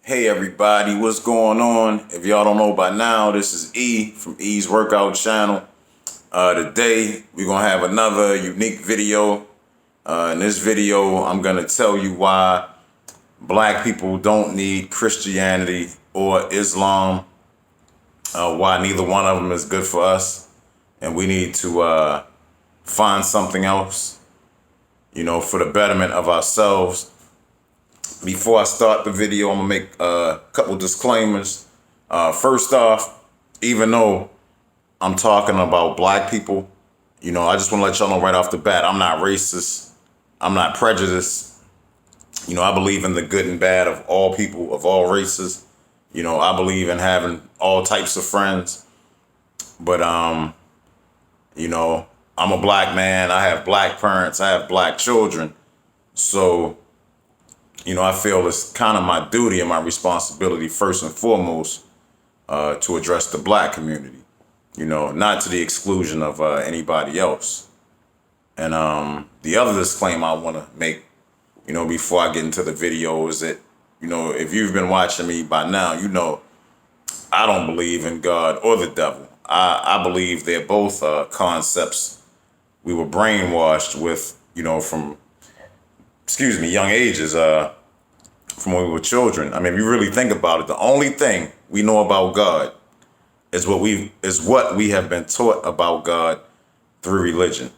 Hey everybody, what's going on? If y'all don't know by now, this is E from E's Workout Channel. Today, we're going to have another unique video. In this video, I'm going to tell you why black people don't need Christianity or Islam, why neither one of them is good for us, and we need to find something else, for the betterment of ourselves. Before I start the video, I'm gonna make a couple disclaimers. First off, even though I'm talking about black people, I just want to let y'all know right off the bat, I'm not racist. I'm not prejudiced. I believe in the good and bad of all people, of all races. I believe in having all types of friends. But, I'm a black man. I have black parents. I have black children. So, I feel it's kind of my duty and my responsibility, first and foremost, to address the black community, not to the exclusion of anybody else. And the other disclaimer I want to make, before I get into the video is that, if you've been watching me by now, I don't believe in God or the devil. I believe they're both concepts we were brainwashed with, from young ages, from when we were children. I mean, if you really think about it, the only thing we know about God is what we have been taught about God through religion.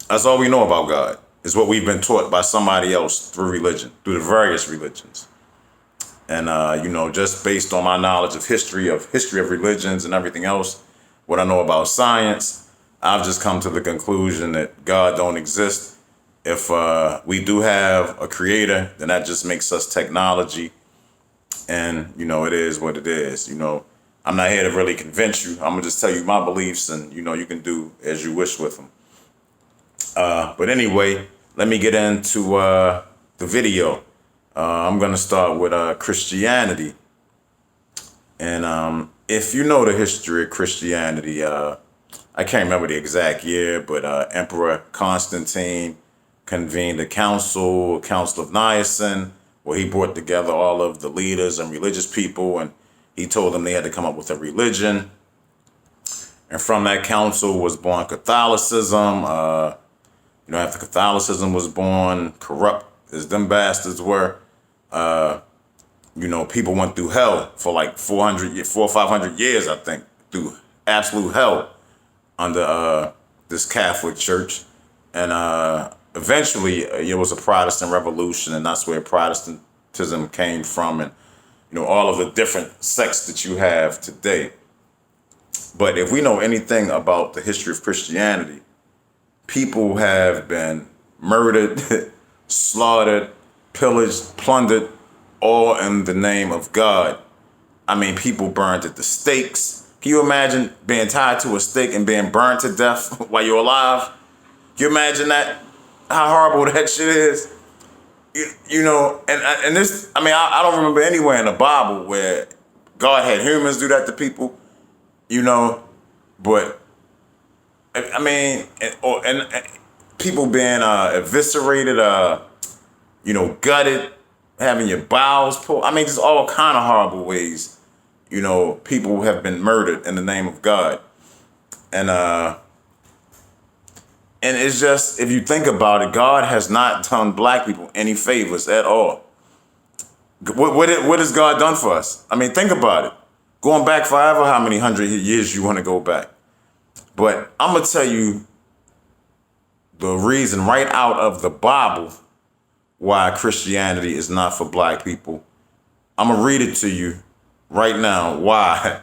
That's all we know about God, is what we've been taught by somebody else through religion, through the various religions. And, just based on my knowledge of history of religions and everything else, what I know about science, I've just come to the conclusion that God don't exist. If we do have a creator, then that just makes us technology. And, it is what it is. I'm not here to really convince you. I'm going to just tell you my beliefs and, you can do as you wish with them. But anyway, let me get into the video. I'm going to start with Christianity. And if you know the history of Christianity, I can't remember the exact year, but Emperor Constantine convened a council of Nicene, where he brought together all of the leaders and religious people, and he told them they had to come up with a religion. And from that council was born Catholicism. After Catholicism was born, corrupt as them bastards were, people went through hell for like 400 or 500 years, I think, through absolute hell under this Catholic Church. And eventually, it was a Protestant revolution, and that's where Protestantism came from, and all of the different sects that you have today. But if we know anything about the history of Christianity, people have been murdered, slaughtered, pillaged, plundered, all in the name of God. I mean, people burned at the stakes. Can you imagine being tied to a stake and being burned to death while you're alive? Can you imagine that? How horrible that shit is? And this, I don't remember anywhere in the Bible where God had humans do that to people, but and people being eviscerated, gutted, having your bowels pulled. Just all kind of horrible ways, people have been murdered in the name of God. And it's just, if you think about it, God has not done black people any favors at all. What has God done for us? Think about it. Going back forever, how many hundred years you want to go back? But I'm going to tell you the reason right out of the Bible why Christianity is not for black people. I'm going to read it to you right now why.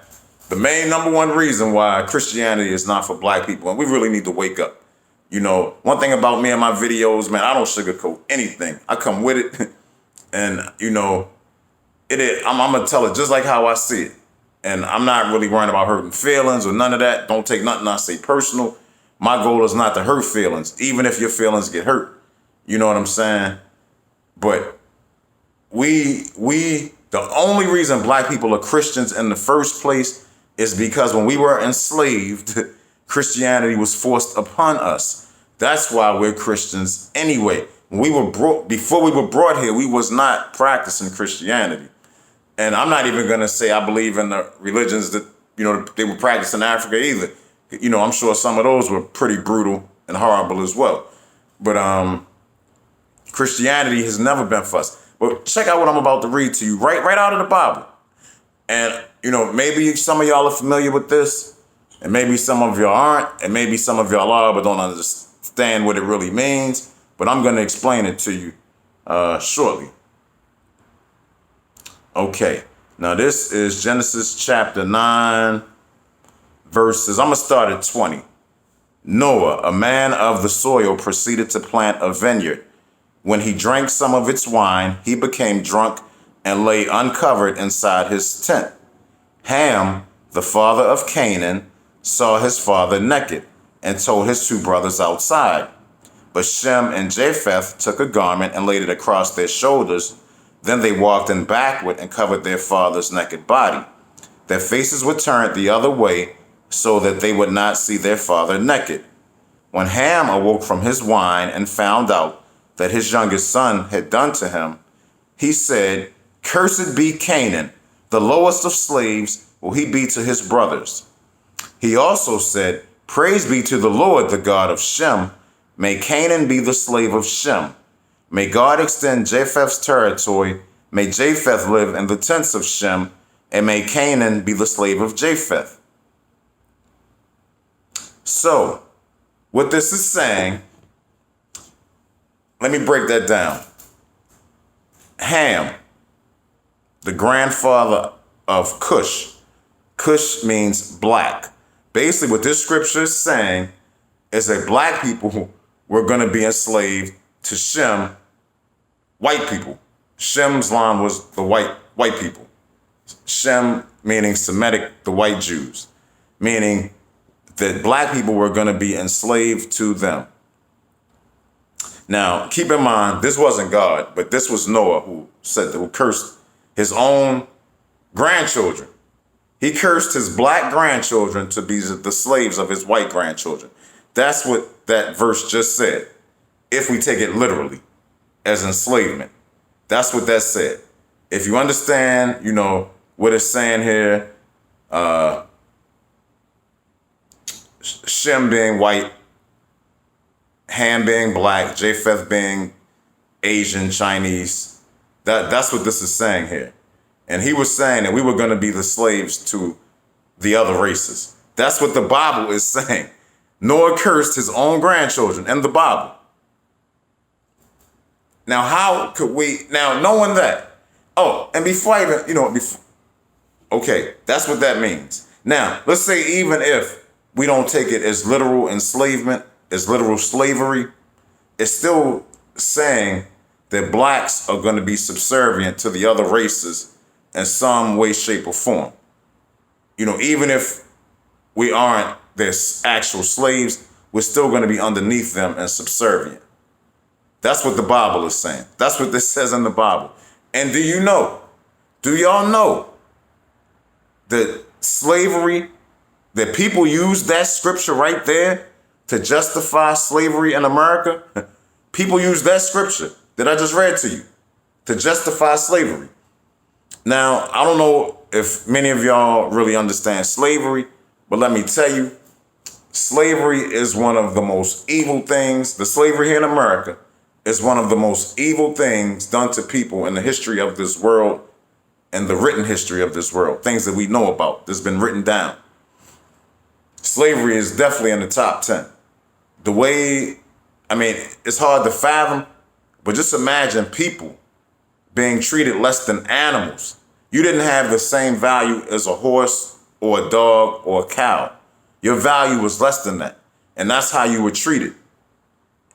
The main number one reason why Christianity is not for black people, and we really need to wake up. One thing about me and my videos, man, I don't sugarcoat anything. I come with it. And, it is, I'm going to tell it just like how I see it. And I'm not really worrying about hurting feelings or none of that. Don't take nothing I say personal. My goal is not to hurt feelings, even if your feelings get hurt. You know what I'm saying? But the only reason black people are Christians in the first place is because when we were enslaved, Christianity was forced upon us. That's why we're Christians anyway. Before we were brought here, we was not practicing Christianity. And I'm not even going to say I believe in the religions that, they were practicing in Africa either. I'm sure some of those were pretty brutal and horrible as well. But Christianity has never been for us. But check out what I'm about to read to you right out of the Bible. And, maybe some of y'all are familiar with this, and maybe some of y'all aren't, and maybe some of y'all are but don't understand what it really means. But I'm going to explain it to you shortly. Okay, now this is Genesis chapter 9, verses, I'm going to start at 20. Noah, a man of the soil, proceeded to plant a vineyard. When he drank some of its wine, he became drunk and lay uncovered inside his tent. Ham, the father of Canaan, saw his father naked and told his two brothers outside. But Shem and Japheth took a garment and laid it across their shoulders. Then they walked in backward and covered their father's naked body. Their faces were turned the other way so that they would not see their father naked. When Ham awoke from his wine and found out that his youngest son had done to him, he said, "Cursed be Canaan, the lowest of slaves will he be to his brothers." He also said, "Praise be to the Lord, the God of Shem. May Canaan be the slave of Shem. May God extend Japheth's territory. May Japheth live in the tents of Shem, and may Canaan be the slave of Japheth." So, what this is saying, let me break that down. Ham, the grandfather of Cush. Cush means black. Basically, what this scripture is saying is that black people were going to be enslaved to Shem, white people. Shem's line was the white people. Shem meaning Semitic, the white Jews, meaning that black people were going to be enslaved to them. Now, keep in mind, this wasn't God, but this was Noah who cursed his own grandchildren. He cursed his black grandchildren to be the slaves of his white grandchildren. That's what that verse just said. If we take it literally as enslavement, that's what that said. If you understand, what it's saying here, Shem being white, Ham being black, Japheth being Asian, Chinese, that's what this is saying here. And he was saying that we were going to be the slaves to the other races. That's what the Bible is saying. Noah cursed his own grandchildren in the Bible. Now, how could we, knowing that, and before I even, okay, that's what that means. Now, let's say even if we don't take it as literal enslavement, as literal slavery, it's still saying that blacks are going to be subservient to the other races in some way, shape, or form. Even if we aren't their actual slaves, we're still going to be underneath them and subservient. That's what the Bible is saying. That's what this says in the Bible. And do y'all know that slavery, that people use that scripture right there to justify slavery in America? People use that scripture that I just read to you to justify slavery. Now, I don't know if many of y'all really understand slavery, but let me tell you, slavery is one of the most evil things. The slavery here in America is one of the most evil things done to people in the history of this world and the written history of this world, things that we know about, that's been written down. Slavery is definitely in the top 10. It's hard to fathom, but just imagine people being treated less than animals. You didn't have the same value as a horse or a dog or a cow. Your value was less than that. And that's how you were treated.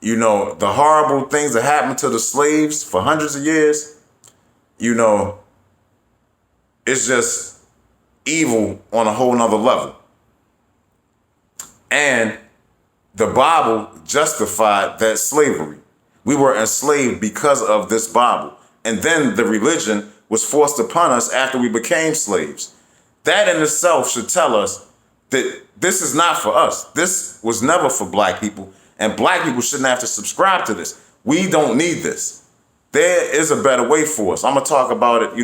The horrible things that happened to the slaves for hundreds of years, it's just evil on a whole nother level. And the Bible justified that slavery. We were enslaved because of this Bible. And then the religion was forced upon us after we became slaves. That in itself should tell us that this is not for us. This was never for black people. And black people shouldn't have to subscribe to this. We don't need this. There is a better way for us. I'm going to talk about it,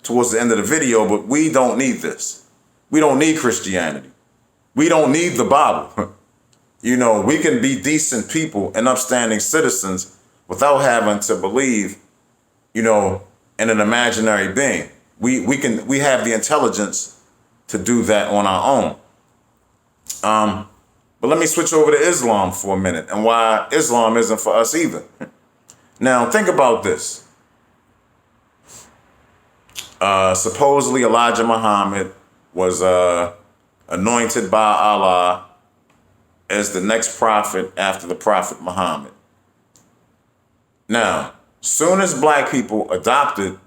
towards the end of the video, but we don't need this. We don't need Christianity. We don't need the Bible. You know, we can be decent people and upstanding citizens without having to believe, you know, in an imaginary being. We have the intelligence to do that on our own. But let me switch over to Islam for a minute and why Islam isn't for us either. Now, think about this. Supposedly Elijah Muhammad was anointed by Allah as the next prophet after the Prophet Muhammad. Now, soon as black people adopted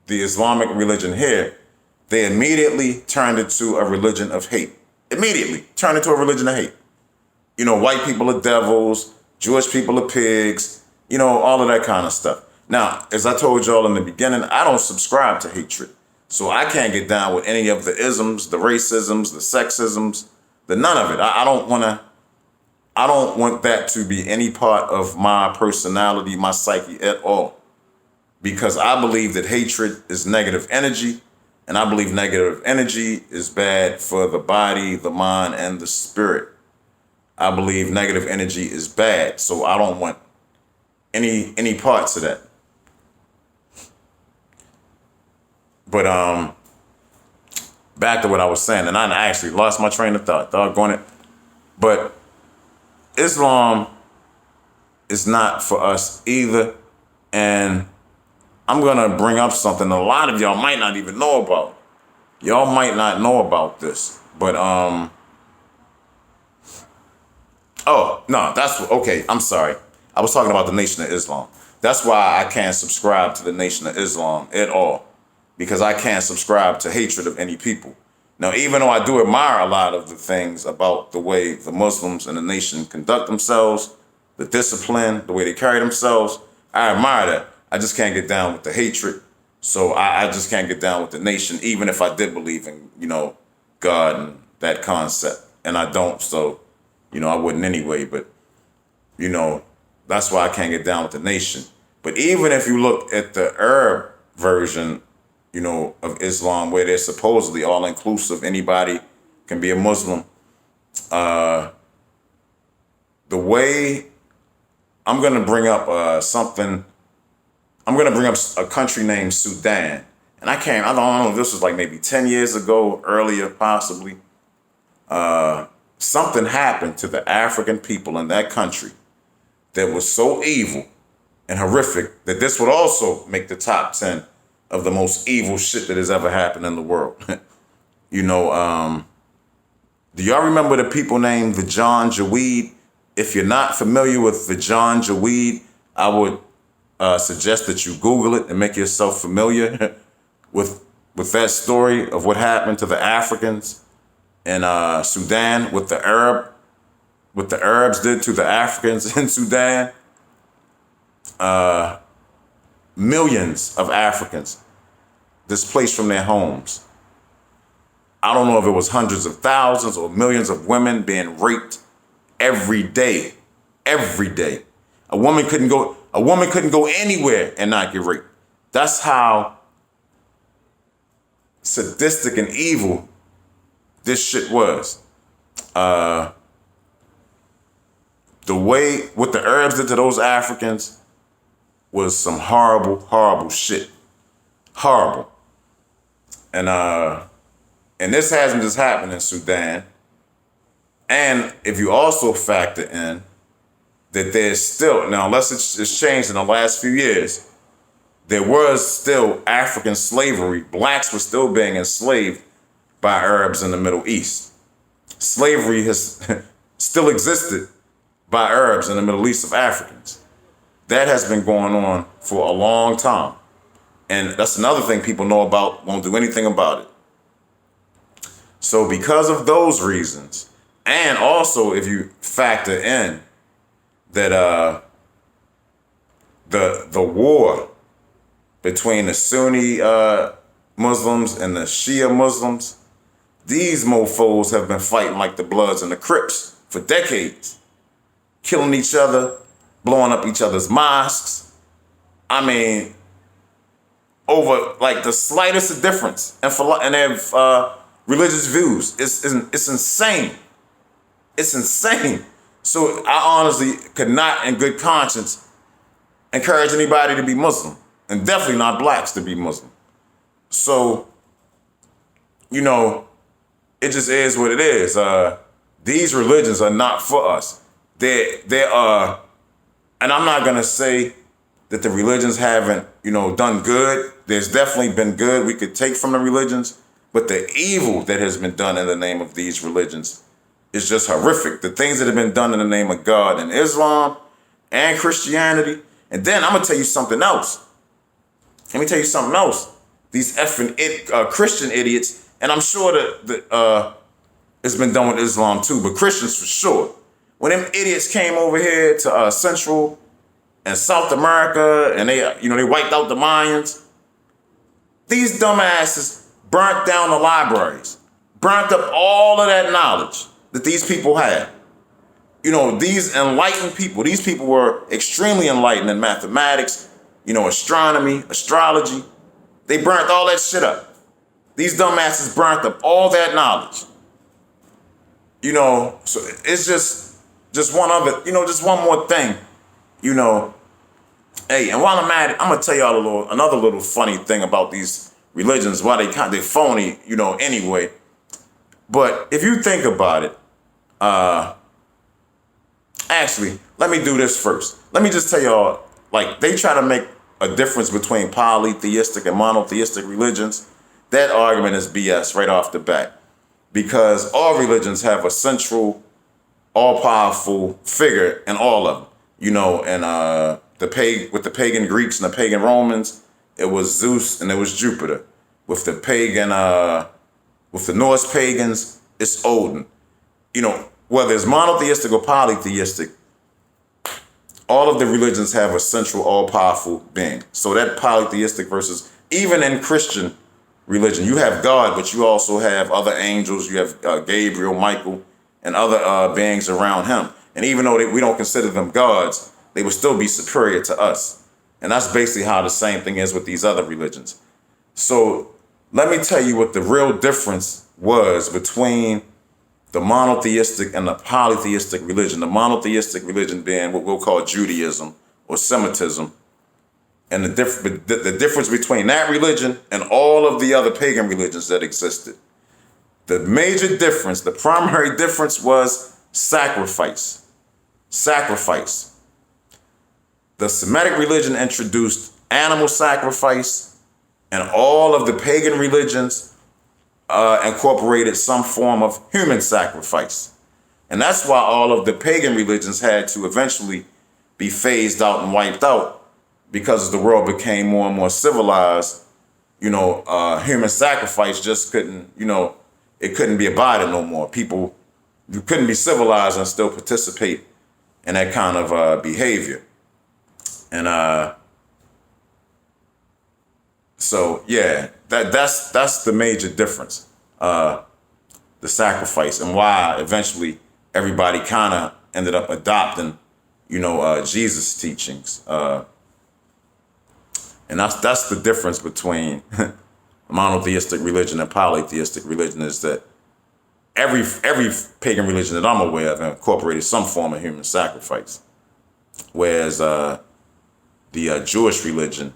the Islamic religion here, they immediately turned it to a religion of hate. Immediately turned it to a religion of hate. You know, white people are devils, Jewish people are pigs, you know, all of that kind of stuff. Now, as I told y'all in the beginning, I don't subscribe to hatred. So I can't get down with any of the isms, the racisms, the sexisms, the none of it. I don't want that to be any part of my personality, my psyche at all. Because I believe that hatred is negative energy, and I believe negative energy is bad for the body, the mind, and the spirit. I believe negative energy is bad, so I don't want any parts of that. But back to what I was saying, and I actually lost my train of thought, doggone it. But Islam is not for us either, and I'm gonna bring up something a lot of y'all might not even know about. Y'all might not know about this, but oh, no, okay, I'm sorry. I was talking about the Nation of Islam. That's why I can't subscribe to the Nation of Islam at all, because I can't subscribe to hatred of any people. Now, even though I do admire a lot of the things about the way the Muslims in the nation conduct themselves, the discipline, the way they carry themselves, I admire that. I just can't get down with the hatred. So I just can't get down with the nation, even if I did believe in, you know, God and that concept. And I don't, so, you know, I wouldn't anyway. But, you know, that's why I can't get down with the nation. But even if you look at the Arab version, you know, of Islam, where they're supposedly all inclusive, anybody can be a Muslim. The way I'm going to bring up I'm going to bring up a country named Sudan. And I don't know if this was like maybe 10 years ago, earlier, possibly. Something happened to the African people in that country that was so evil and horrific that this would also make the top 10 of the most evil shit that has ever happened in the world. You know, do y'all remember the people named the John Jaweed? If you're not familiar with the John Jaweed, I would suggest that you Google it and make yourself familiar with that story of what happened to the Africans in Sudan, what the Arabs did to the Africans in Sudan. Millions of Africans displaced from their homes. I don't know if it was hundreds of thousands or millions of women being raped every day. Every day. A woman couldn't go anywhere and not get raped. That's how sadistic and evil this shit was. The way what the Arabs did to those Africans was some horrible, horrible shit. Horrible. And this hasn't just happened in Sudan. And if you also factor in that there's still, now unless it's changed in the last few years, there was still African slavery. Blacks were still being enslaved by Arabs in the Middle East. Slavery has still existed by Arabs in the Middle East of Africans. That has been going on for a long time. And that's another thing people know about, won't do anything about it. So because of those reasons, and also if you factor in that the war between the Sunni Muslims and the Shia Muslims, these mofos have been fighting like the Bloods and the Crips for decades, killing each other, blowing up each other's mosques. I mean, over like the slightest difference and have religious views. It's insane. It's insane. So I honestly could not, in good conscience, encourage anybody to be Muslim, and definitely not blacks to be Muslim. So, you know, it just is what it is. These religions are not for us. They are, and I'm not gonna say that the religions haven't, done good. There's definitely been good we could take from the religions, but the evil that has been done in the name of these religions is just horrific. The things that have been done in the name of God in Islam and Christianity. And then I'm gonna tell you something else. Let me tell you something else. These effing Christian idiots, and I'm sure that it's been done with Islam too, but Christians for sure. When them idiots came over here to Central and South America, and they wiped out the Mayans, these dumbasses burnt down the libraries, burnt up all of that knowledge that these people had. These enlightened people, these people were extremely enlightened in mathematics, astronomy, astrology. They burnt all that shit up. These dumbasses burnt up all that knowledge. So it's just one other, just one more thing, Hey, and while I'm at it, I'm gonna tell y'all another little funny thing about these religions, why they phony, anyway. But if you think about it, actually, let me do this first. Let me just tell y'all, like, they try to make a difference between polytheistic and monotheistic religions. That argument is BS right off the bat, because all religions have a central, all-powerful figure in all of them. And with the pagan Greeks and the pagan Romans, it was Zeus and it was Jupiter. With the Norse pagans, it's Odin. Whether it's monotheistic or polytheistic, all of the religions have a central, all-powerful being. So that polytheistic versus, even in Christian religion, you have God, but you also have other angels. You have Gabriel, Michael, and other beings around him. And even though we don't consider them gods, they would still be superior to us. And that's basically how the same thing is with these other religions. So let me tell you what the real difference was between the monotheistic and the polytheistic religion. The monotheistic religion being what we'll call Judaism or Semitism. And the difference between that religion and all of the other pagan religions that existed. The major difference, the primary difference, was sacrifice. Sacrifice. The Semitic religion introduced animal sacrifice, and all of the pagan religions incorporated some form of human sacrifice. And that's why all of the pagan religions had to eventually be phased out and wiped out, because as the world became more and more civilized, human sacrifice just couldn't, it couldn't be abided no more. You couldn't be civilized and still participate in that kind of behavior. And so yeah, that's the major difference, the sacrifice, and why eventually everybody kind of ended up adopting, Jesus' teachings. And that's the difference between monotheistic religion and polytheistic religion, is that every pagan religion that I'm aware of incorporated some form of human sacrifice, whereas the Jewish religion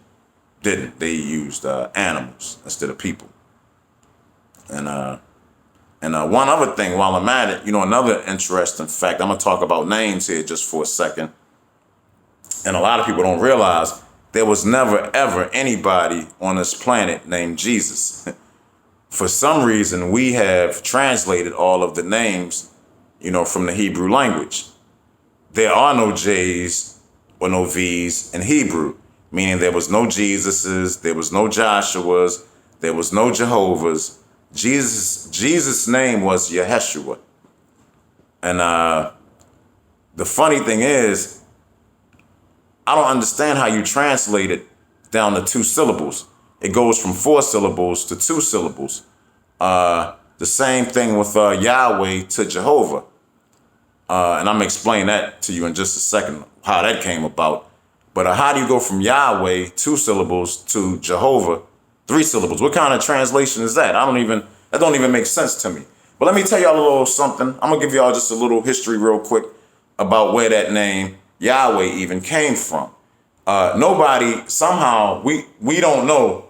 didn't. They used animals instead of people. And one other thing while I'm at it, another interesting fact, I'm gonna talk about names here just for a second. And a lot of people don't realize there was never ever anybody on this planet named Jesus. For some reason, we have translated all of the names, from the Hebrew language. There are no J's or no V's in Hebrew, meaning there was no Jesuses, there was no Joshuas, there was no Jehovah's. Jesus' name was Yeshua. And the funny thing is, I don't understand how you translate it down to 2 syllables. It goes from 4 syllables to 2 syllables. The same thing with Yahweh to Jehovah. And I'm going to explain that to you in just a second, how that came about. But how do you go from Yahweh, 2 syllables, to Jehovah, 3 syllables? What kind of translation is that? That don't even make sense to me. But let me tell y'all a little something. I'm gonna give y'all just a little history real quick about where that name Yahweh even came from. Somehow, we don't know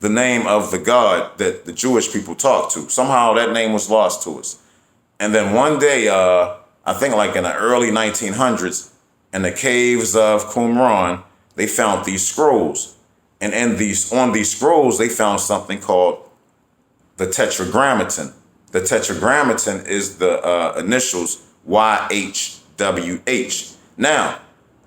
the name of the God that the Jewish people talk to. Somehow that name was lost to us. And then one day, I think like in the early 1900s, in the caves of Qumran, they found these scrolls. And on these scrolls, they found something called the Tetragrammaton. The Tetragrammaton is the initials YHWH. Now,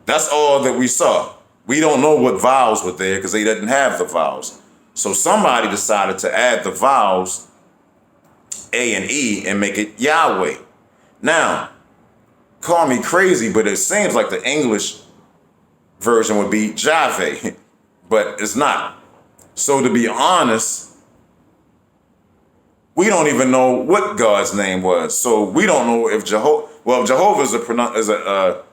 that's all that we saw. We don't know what vowels were there because they didn't have the vowels. So somebody decided to add the vowels A and E and make it Yahweh. Now, call me crazy, but it seems like the English version would be Jave, but it's not. So to be honest, we don't even know what God's name was. So we don't know if Jehovah is a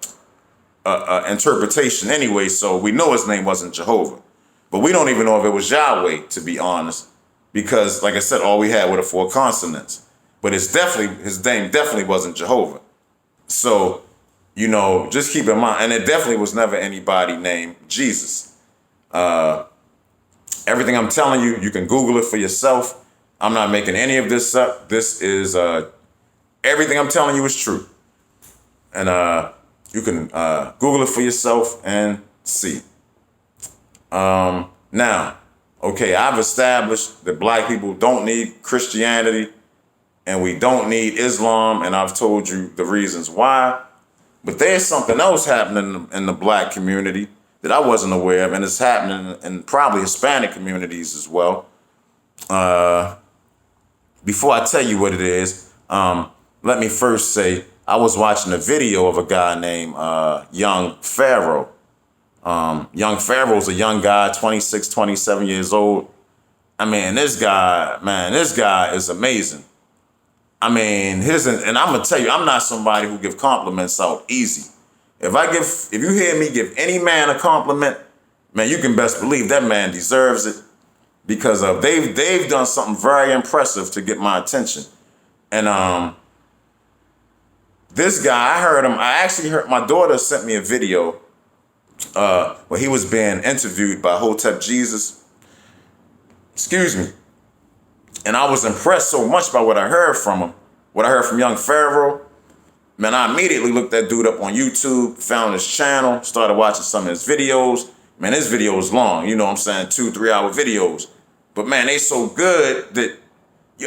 interpretation anyway, so we know his name wasn't Jehovah. But we don't even know if it was Yahweh, to be honest, because like I said, all we had were the 4 consonants. But his name definitely wasn't Jehovah. So, just keep in mind, and it definitely was never anybody named Jesus. Everything I'm telling you, you can Google it for yourself. I'm not making any of this up. This is, everything I'm telling you is true. And you can Google it for yourself and see. Now, okay, I've established that black people don't need Christianity and we don't need Islam, and I've told you the reasons why. But there's something else happening in the black community that I wasn't aware of, and it's happening in probably Hispanic communities as well. Before I tell you what it is, let me first say I was watching a video of a guy named Young Pharaoh. Young Pharaoh's a young guy, 26, 27 years old. I mean, this guy is amazing. I mean, and I'm gonna tell you, I'm not somebody who give compliments out easy. If you hear me give any man a compliment, man, you can best believe that man deserves it, because they've done something very impressive to get my attention. And this guy, I actually heard, my daughter sent me a video where he was being interviewed by Hotep Jesus. Excuse me. And I was impressed so much by what I heard from him, what I heard from Young Pharaoh. Man, I immediately looked that dude up on YouTube, found his channel, started watching some of his videos. Man, his video is long, 2-3 hour videos. But man, they so good that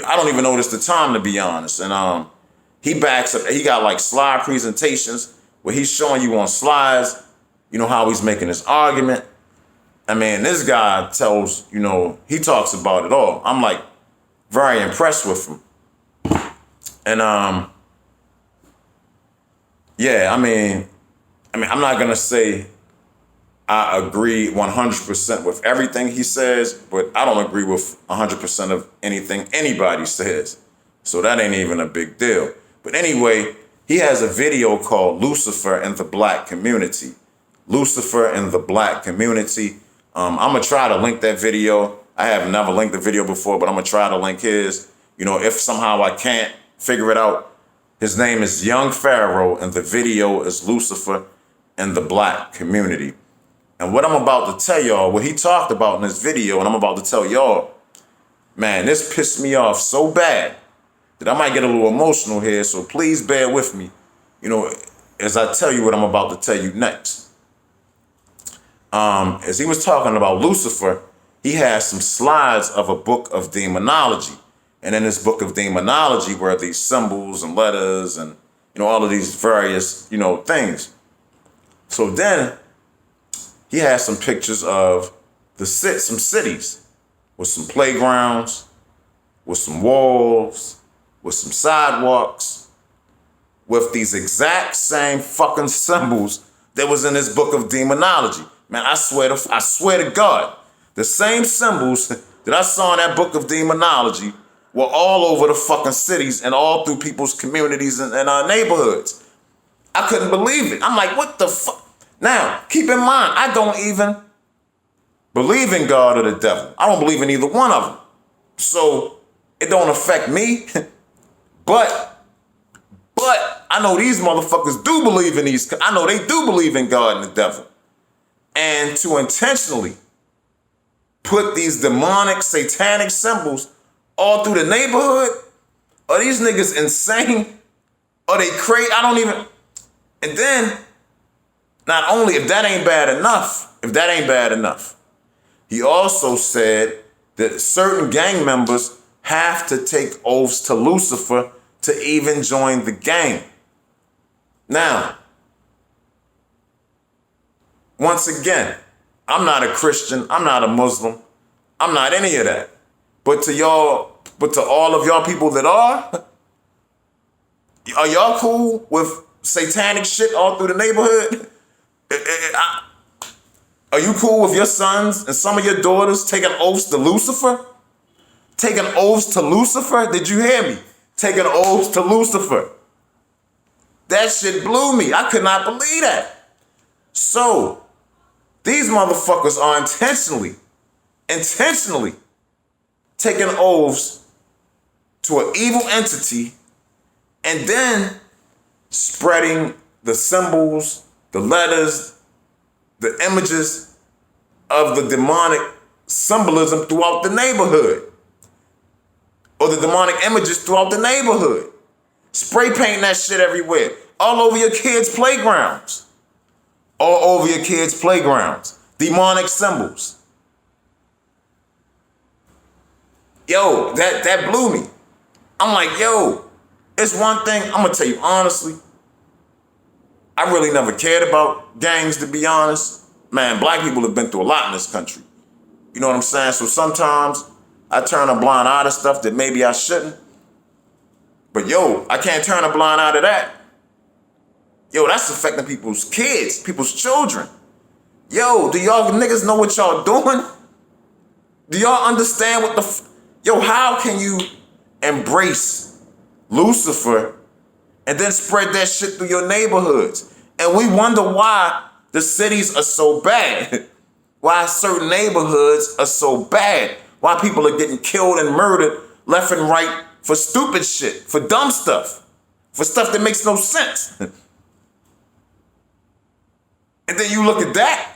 I don't even notice the time, to be honest. And he backs up, he got like slide presentations where he's showing you on slides, how he's making his argument. I mean, this guy tells, he talks about it all. I'm like very impressed with him. And yeah, I mean, I'm not gonna say I agree 100% with everything he says, but I don't agree with 100% of anything anybody says. So that ain't even a big deal. But anyway, he has a video called Lucifer and the Black Community. Lucifer and the Black Community. I'm gonna try to link that video. I have never linked the video before, but I'm gonna try to link his. If somehow I can't figure it out, his name is Young Pharaoh and the video is Lucifer and the Black Community. And what I'm about to tell y'all, what he talked about in this video, and I'm about to tell y'all, man, this pissed me off so bad that I might get a little emotional here, so please bear with me, as I tell you what I'm about to tell you next. As he was talking about Lucifer, he has some slides of a book of demonology. And in this book of demonology were these symbols and letters and, all of these various, things. So then he has some pictures of some cities with some playgrounds, with some walls, with some sidewalks, with these exact same fucking symbols that was in this book of demonology. Man, I swear to God, the same symbols that I saw in that book of demonology were all over the fucking cities and all through people's communities and neighborhoods. I couldn't believe it. I'm like, what the fuck? Now, keep in mind, I don't even believe in God or the devil. I don't believe in either one of them. So it don't affect me. But I know these motherfuckers do believe in these. I know they do believe in God and the devil. And to intentionally put these demonic, satanic symbols all through the neighborhood, are these niggas insane? Are they crazy? I don't even. And then, not only if that ain't bad enough, he also said that certain gang members have to take oaths to Lucifer to even join the gang. Now, once again, I'm not a Christian, I'm not a Muslim, I'm not any of that. But to all of y'all people that are y'all cool with satanic shit all through the neighborhood? Are you cool with your sons and some of your daughters taking oaths to Lucifer? Taking oaths to Lucifer? Did you hear me? Taking oaths to Lucifer. That shit blew me. I could not believe that. So, these motherfuckers are intentionally taking oaths to an evil entity and then spreading the symbols, the letters, the images of the demonic symbolism throughout the neighborhood. Or the demonic images throughout the neighborhood. Spray painting that shit everywhere. All over your kids' playgrounds. All over your kids' playgrounds. Demonic symbols. Yo, that blew me. I'm like, yo, it's one thing, I'm gonna tell you honestly, I really never cared about gangs, to be honest. Man, black people have been through a lot in this country. You know what I'm saying? So sometimes I turn a blind eye to stuff that maybe I shouldn't. But yo, I can't turn a blind eye to that. Yo, that's affecting people's kids, people's children. Yo, do y'all niggas know what y'all doing? Do y'all understand what Yo, how can you embrace Lucifer and then spread that shit through your neighborhoods? And we wonder why the cities are so bad. Why certain neighborhoods are so bad. Why people are getting killed and murdered left and right for stupid shit, for dumb stuff, for stuff that makes no sense. And then you look at that,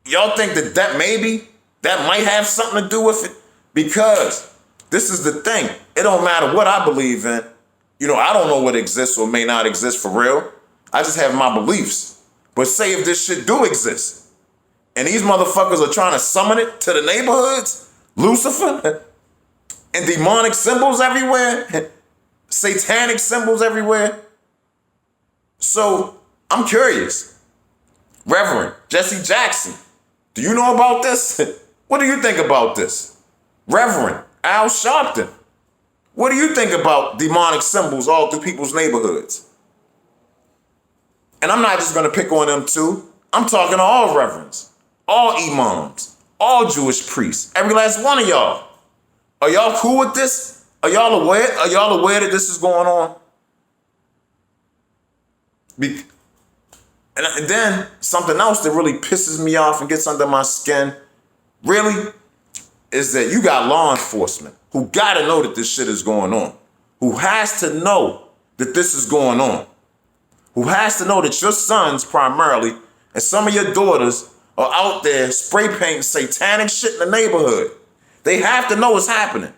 y'all think that maybe that might have something to do with it? Because this is the thing. It don't matter what I believe in. You know, I don't know what exists or may not exist for real. I just have my beliefs. But say if this shit do exist, and these motherfuckers are trying to summon it to the neighborhoods, Lucifer, and demonic symbols everywhere, satanic symbols everywhere. So I'm curious. Reverend Jesse Jackson, do you know about this? What do you think about this? Reverend Al Sharpton, what do you think about demonic symbols all through people's neighborhoods? And I'm not just gonna pick on them two. I'm talking to all reverends, all imams, all Jewish priests, every last one of y'all. Are y'all cool with this? Are y'all aware? Are y'all aware that this is going on? And then something else that really pisses me off and gets under my skin, really, is that you got law enforcement who gotta know that this shit is going on, who has to know that this is going on, who has to know that your sons primarily and some of your daughters are out there spray painting satanic shit in the neighborhood. They have to know what's happening.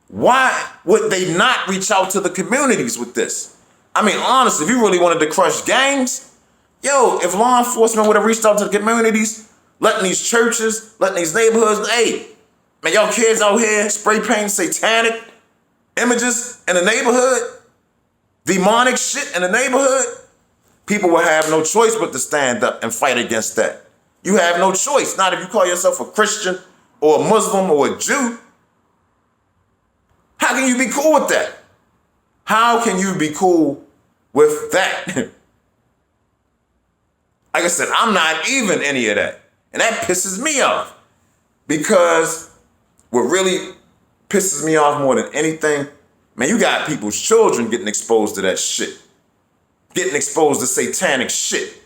Why would they not reach out to the communities with this? I mean, honestly, if you really wanted to crush gangs, yo, if law enforcement would have reached out to the communities, letting these churches, letting these neighborhoods, hey, man, y'all kids out here spray painting satanic images in the neighborhood, demonic shit in the neighborhood, people will have no choice but to stand up and fight against that. You have no choice, not if you call yourself a Christian or a Muslim or a Jew. How can you be cool with that? How can you be cool with that? Like I said, I'm not even any of that. And that pisses me off. Because what really pisses me off more than anything, man, you got people's children getting exposed to that shit. Getting exposed to satanic shit.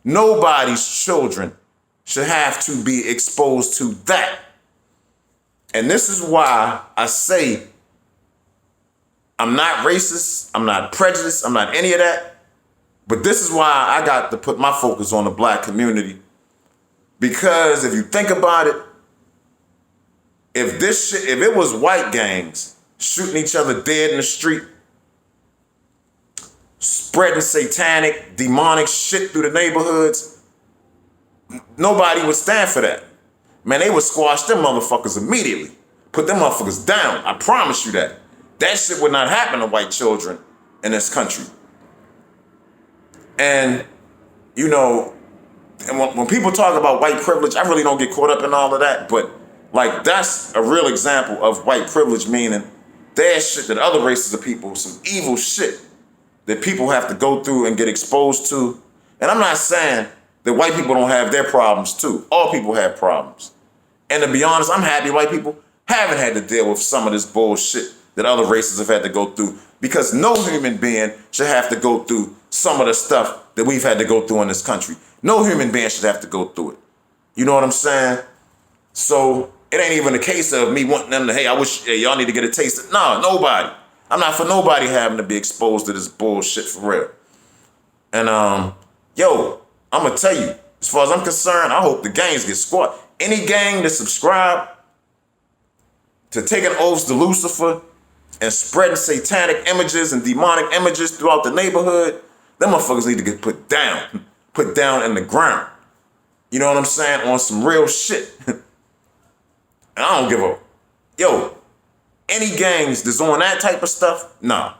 Nobody's children should have to be exposed to that. And this is why I say I'm not racist, I'm not prejudiced, I'm not any of that. But this is why I got to put my focus on the black community. Because if you think about it, if it was white gangs shooting each other dead in the street, spreading satanic, demonic shit through the neighborhoods, nobody would stand for that. Man, they would squash them motherfuckers immediately. Put them motherfuckers down. I promise you that. That shit would not happen to white children in this country. And, you know, and when people talk about white privilege, I really don't get caught up in all of that. But, like, that's a real example of white privilege, meaning there's shit that other races of people, some evil shit that people have to go through and get exposed to. And I'm not saying that white people don't have their problems too. All people have problems. And to be honest, I'm happy white people haven't had to deal with some of this bullshit that other races have had to go through, because no human being should have to go through some of the stuff that we've had to go through in this country. No human being should have to go through it. You know what I'm saying? So it ain't even a case of me wanting them to, hey, I wish y'all need to get a taste of. No, nobody. I'm not for nobody having to be exposed to this bullshit for real. And yo, I'm gonna tell you, as far as I'm concerned, I hope the gangs get squashed. Any gang that subscribe to taking oaths to Lucifer and spreading satanic images and demonic images throughout the neighborhood, them motherfuckers need to get put down in the ground. You know what I'm saying? On some real shit. And I don't give a, yo, any gangs that's on that type of stuff, nah.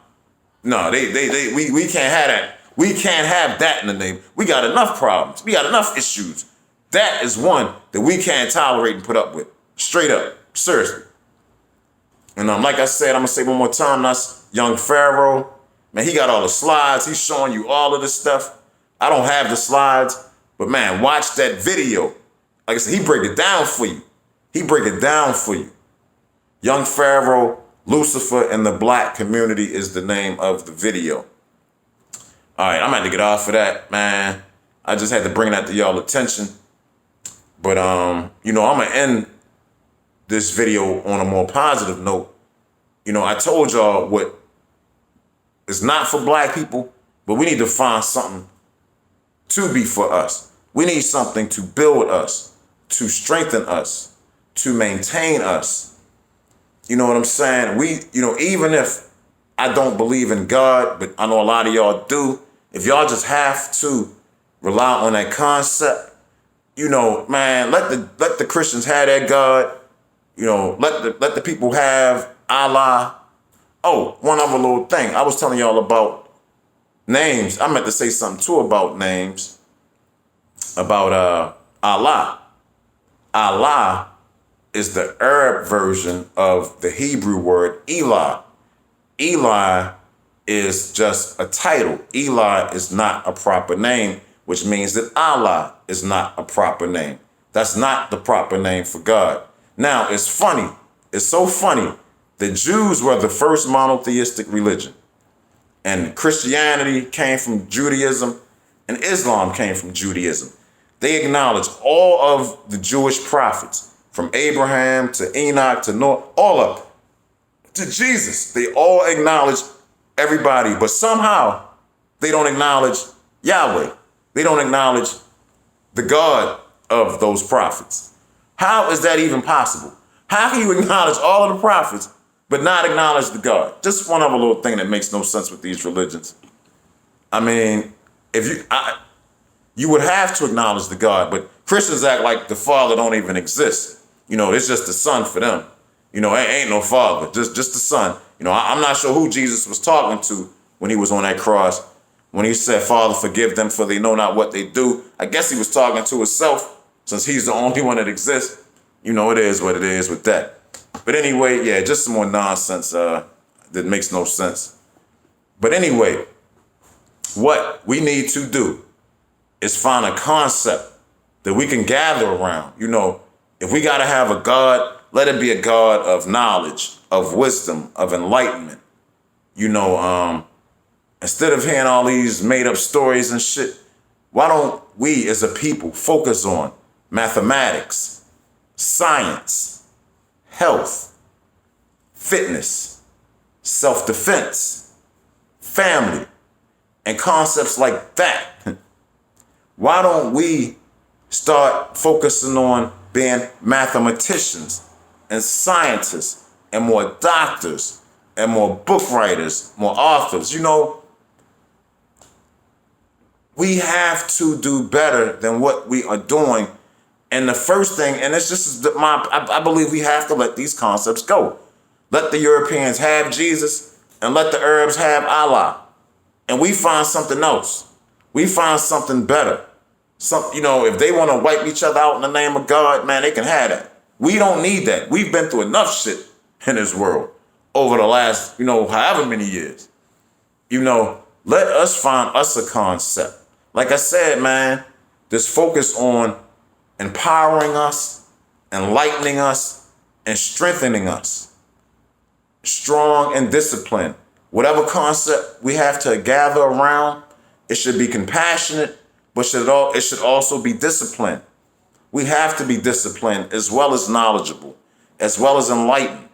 No, we can't have that. We can't have that in the name. We got enough problems. We got enough issues. That is one that we can't tolerate and put up with. Straight up. Seriously. And like I said, I'm going to say one more time, that's Young Pharaoh. Man, he got all the slides. He's showing you all of this stuff. I don't have the slides, but man, watch that video. Like I said, he break it down for you. He break it down for you. Young Pharaoh, Lucifer, and the black community is the name of the video. All right, I'm going to get off of that, man. I just had to bring that to y'all attention. But, you know, I'm going to end this video on a more positive note. You know, I told y'all what is not for black people, but we need to find something to be for us. We need something to build us, to strengthen us, to maintain us. You know what I'm saying? We, you know, even if I don't believe in God, but I know a lot of y'all do, if y'all just have to rely on that concept, you know, man, let the Christians have their God. You know, let the people have Allah. Oh, one other little thing. I was telling y'all about names. I meant to say something too about names. About Allah. Allah is the Arab version of the Hebrew word Eli. Eli is just a title. Eli is not a proper name, which means that Allah is not a proper name. That's not the proper name for God. Now, it's funny. It's so funny. The Jews were the first monotheistic religion. And Christianity came from Judaism, and Islam came from Judaism. They acknowledge all of the Jewish prophets, from Abraham to Enoch to Noah, all of them, to Jesus. They all acknowledge everybody, but somehow they don't acknowledge Yahweh. They don't acknowledge the God of those prophets. How is that even possible? How can you acknowledge all of the prophets but not acknowledge the God? Just one other little thing that makes no sense with these religions. I mean, you would have to acknowledge the God, but Christians act like the Father don't even exist. You know, it's just the Son for them. You know, ain't no Father, just the Son. You know, I'm not sure who Jesus was talking to when he was on that cross. When he said, Father, forgive them for they know not what they do. I guess he was talking to himself, since he's the only one that exists. You know, it is what it is with that. But anyway, yeah, just some more nonsense that makes no sense. But anyway, what we need to do is find a concept that we can gather around. You know, if we got to have a God, let it be a God of knowledge, of wisdom, of enlightenment. You know, instead of hearing all these made up stories and shit, Why don't we as a people focus on mathematics, science, health, fitness, self-defense, family, and concepts like that? Why don't we start focusing on being mathematicians and scientists and more doctors and more book writers, more authors? You know, we have to do better than what we are doing. And the first thing, and it's just I believe we have to let these concepts go. Let the Europeans have Jesus and let the Arabs have Allah. And we find something else. We find something better. You know, if they want to wipe each other out in the name of God, man, they can have that. We don't need that. We've been through enough shit in this world over the last, however many years. Let us find us a concept. Like I said, man, just focus on empowering us, enlightening us, and strengthening us. Strong and disciplined. Whatever concept we have to gather around, it should be compassionate, but it should also be disciplined. We have to be disciplined as well as knowledgeable, as well as enlightened.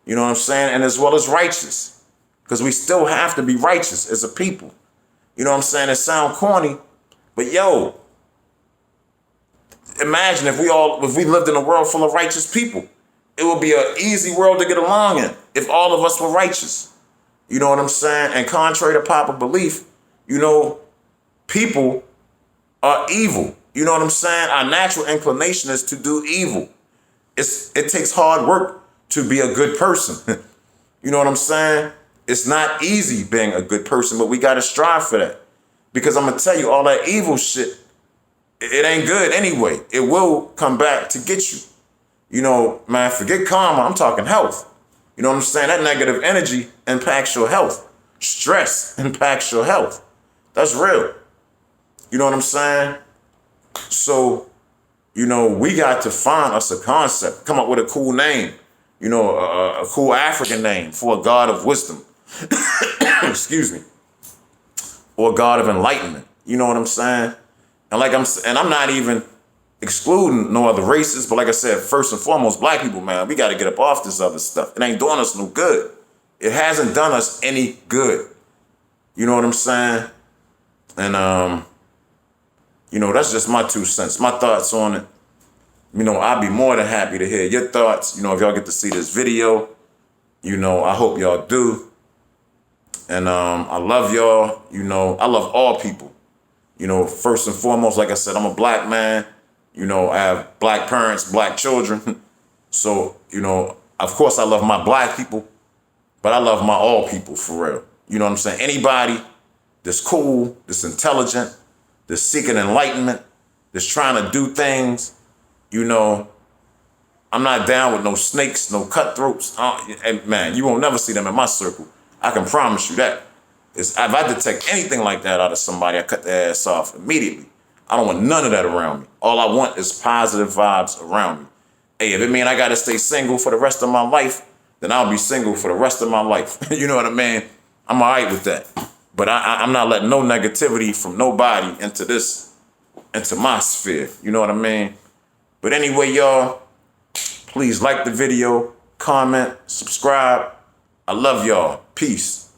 You know what I'm saying? And as well as righteous, because we still have to be righteous as a people. You know what I'm saying? It sounds corny, but yo, imagine if we lived in a world full of righteous people. It would be an easy world to get along in if all of us were righteous. You know what I'm saying? And contrary to popular belief, people are evil. You know what I'm saying? Our natural inclination is to do evil. It takes hard work to be a good person. You know what I'm saying? It's not easy being a good person, but we got to strive for that. Because I'm going to tell you, all that evil shit, it ain't good anyway. It will come back to get you. Man, forget karma. I'm talking health. You know what I'm saying? That negative energy impacts your health. Stress impacts your health. That's real. You know what I'm saying? So, we got to find us a concept, come up with a cool name, a cool African name for a God of wisdom. Excuse me. Or a God of enlightenment. You know what I'm saying? And I'm not even excluding no other races, but like I said, first and foremost, black people, man, we got to get up off this other stuff. It ain't doing us no good. It hasn't done us any good. You know what I'm saying? And, that's just my 2 cents, my thoughts on it. I'd be more than happy to hear your thoughts. If y'all get to see this video, I hope y'all do. And I love y'all. I love all people. First and foremost, like I said, I'm a black man. I have black parents, black children. So, of course I love my black people, but I love my all people for real. You know what I'm saying? Anybody that's cool, that's intelligent, that's seeking enlightenment, that's trying to do things, I'm not down with no snakes, no cutthroats. And man, you won't never see them in my circle. I can promise you that. If I detect anything like that out of somebody, I cut their ass off immediately. I don't want none of that around me. All I want is positive vibes around me. Hey, if it means I got to stay single for the rest of my life, then I'll be single for the rest of my life. You know what I mean? I'm all right with that. But I'm not letting no negativity from nobody into my sphere. You know what I mean? But anyway, y'all, please like the video, comment, subscribe. I love y'all. Peace.